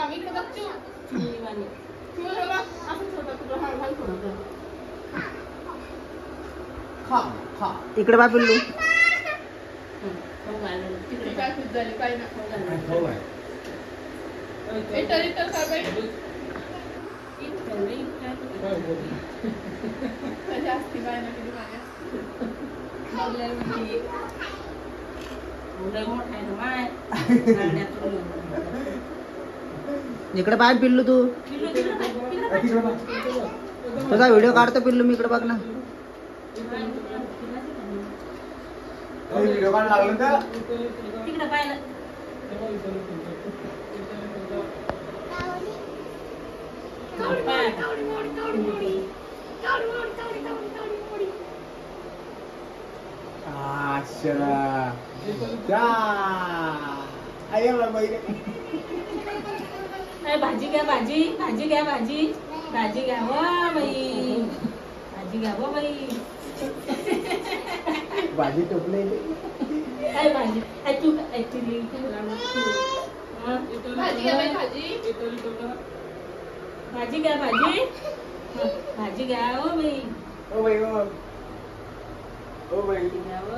काम इकडे बघतो निवाने तू बघा असं छोटा तुला हाल थोडं खा खा इकडे बा पिल्लू तिकडे काय खुश झाली काय ना खाऊ आहे तरी तर काय बाई जास्ती बाय ना किती मागे इकडे बाय पिल्लू तू तुझा व्हिडिओ काढतो पिल्लू मी इकडे बघ ना व्हिडिओ काढ लागलं तर तिकडे पाहिलं भाजी घ्या भाजी भाजी घ्या भाजी भाजी घ्या व बाई भाजी घ्या व बाई भाजी टोपले काय भाजी तू ऍक्च्युली भाजी घ्या बाई भाजी भाजी घ्या भाजी भाजी घ्या O by O by O by घ्या व